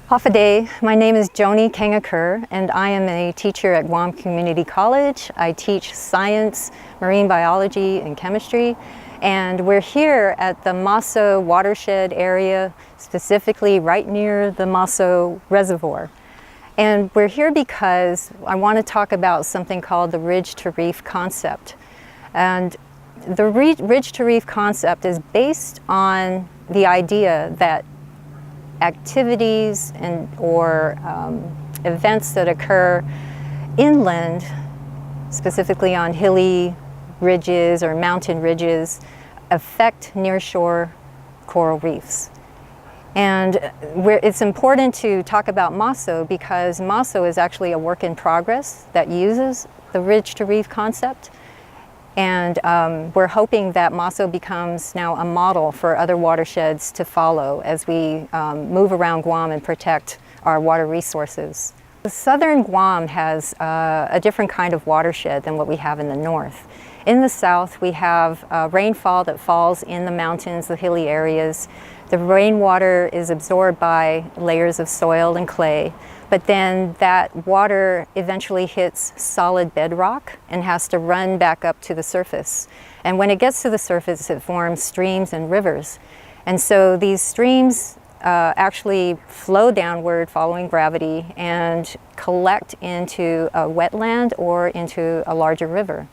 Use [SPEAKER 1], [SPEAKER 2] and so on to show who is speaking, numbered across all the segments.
[SPEAKER 1] Day. My name is Joni Kerr, and I am a teacher at Guam Community College. I teach science, marine biology, and chemistry. And we're here at the Masso watershed area, specifically right near the Masso Reservoir. And we're here because I want to talk about something called the Ridge-to-Reef concept. And the Ridge-to-Reef concept is based on the idea that activities or events that occur inland, specifically on hilly ridges or mountain ridges, affect nearshore coral reefs. And it's important to talk about Masso because Masso is actually a work in progress that uses the Ridge-to-Reef concept. And we're hoping that Masso becomes now a model for other watersheds to follow as we move around Guam and protect our water resources. The southern Guam has a different kind of watershed than what we have in the north. In the south, we have rainfall that falls in the mountains, the hilly areas. The rainwater is absorbed by layers of soil and clay, but then that water eventually hits solid bedrock and has to run back up to the surface. And when it gets to the surface, it forms streams and rivers. And so these streams actually flow downward following gravity and collect into a wetland or into a larger river.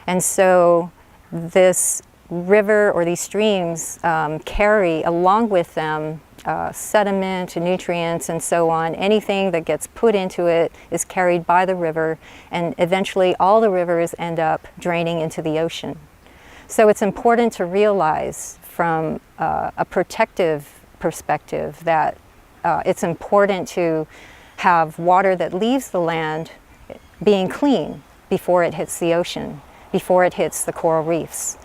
[SPEAKER 1] And so this river or these streams carry along with them sediment, nutrients, and so on. Anything that gets put into it is carried by the river, and eventually all the rivers end up draining into the ocean. So it's important to realize from a protective perspective that it's important to have water that leaves the land being clean before it hits the ocean, before it hits the coral reefs.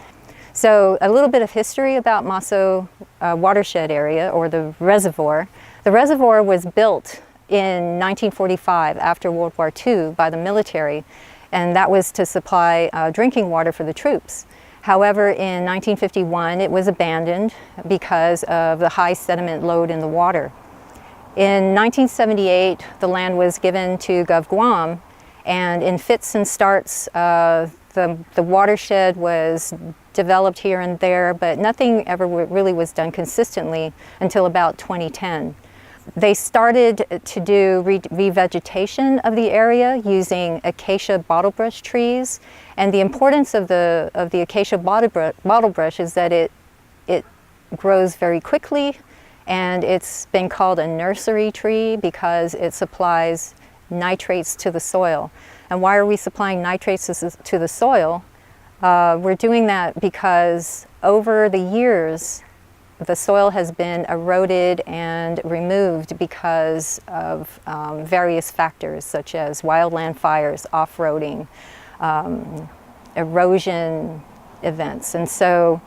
[SPEAKER 1] So a little bit of history about Masso watershed area, or the reservoir. The reservoir was built in 1945 after World War II by the military, and that was to supply drinking water for the troops. However, in 1951 it was abandoned because of the high sediment load in the water. In 1978 the land was given to Gov Guam, and in fits and starts the watershed was developed here and there, but nothing ever really was done consistently until about 2010. They started to do revegetation of the area using acacia bottlebrush trees, and the importance of the acacia bottlebrush is that it grows very quickly, and it's been called a nursery tree because it supplies nitrates to the soil. And why are we supplying nitrates to the soil? We're doing that because over the years the soil has been eroded and removed because of various factors such as wildland fires, off-roading, erosion events, and so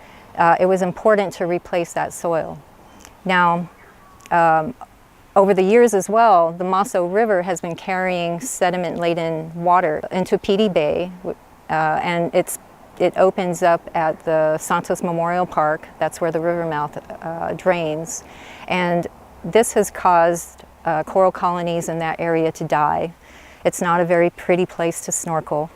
[SPEAKER 1] it was important to replace that soil. Now, over the years as well, the Masso River has been carrying sediment-laden water into Piti Bay, and it opens up at the Santos Memorial Park. That's where the river mouth drains. And this has caused coral colonies in that area to die. It's not a very pretty place to snorkel.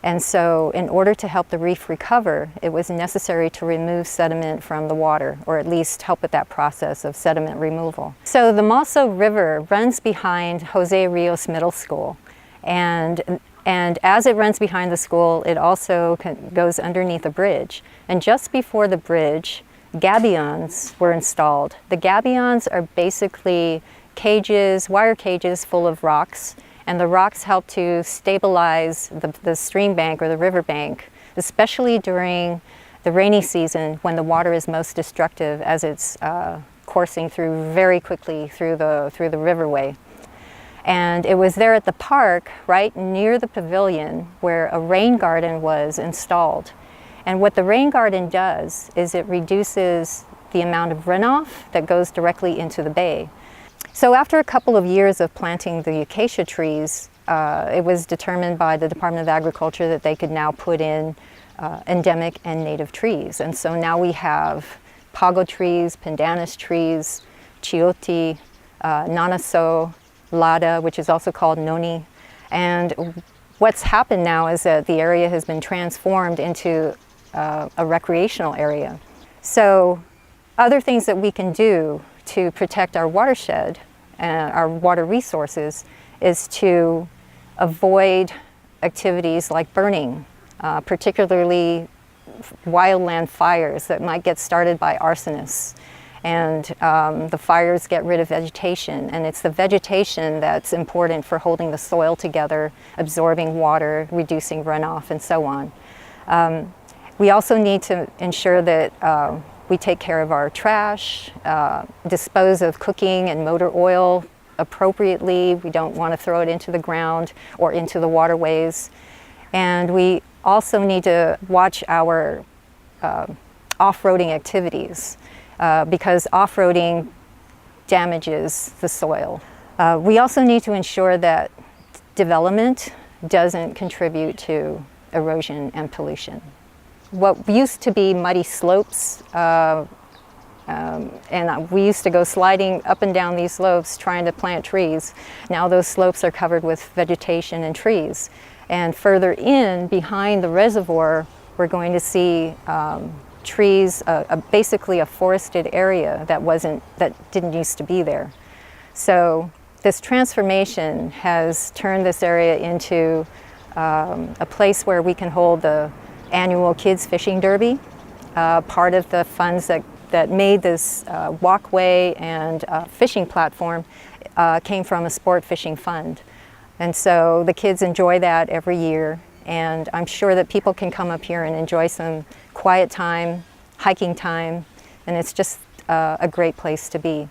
[SPEAKER 1] And so in order to help the reef recover, it was necessary to remove sediment from the water, or at least help with that process of sediment removal. So the Masso River runs behind Jose Rios Middle School. And as it runs behind the school, it also goes underneath a bridge. And just before the bridge, gabions were installed. The gabions are basically cages, wire cages full of rocks, and the rocks help to stabilize the stream bank or the river bank, especially during the rainy season when the water is most destructive as it's coursing through very quickly through the riverway. And it was there at the park, right near the pavilion, where a rain garden was installed. And what the rain garden does is it reduces the amount of runoff that goes directly into the bay. So after a couple of years of planting the acacia trees, it was determined by the Department of Agriculture that they could now put in endemic and native trees. And so now we have pago trees, pandanus trees, chioti, Nanaso, Lada, which is also called Noni. And what's happened now is that the area has been transformed into a recreational area. So other things that we can do to protect our watershed and our water resources is to avoid activities like burning, particularly wildland fires that might get started by arsonists. And the fires get rid of vegetation, and it's the vegetation that's important for holding the soil together, absorbing water, reducing runoff, and so on. We also need to ensure that we take care of our trash, dispose of cooking and motor oil appropriately. We don't want to throw it into the ground or into the waterways. And we also need to watch our off-roading activities because off-roading damages the soil. We also need to ensure that development doesn't contribute to erosion and pollution. What used to be muddy slopes, and we used to go sliding up and down these slopes trying to plant trees. Now those slopes are covered with vegetation and trees. And further in, behind the reservoir, we're going to see trees, basically a forested area that didn't used to be there. So this transformation has turned this area into a place where we can hold the annual Kids Fishing Derby. Part of the funds that made this walkway and fishing platform came from a sport fishing fund. And so the kids enjoy that every year, and I'm sure that people can come up here and enjoy some quiet time, hiking time, and it's just a great place to be.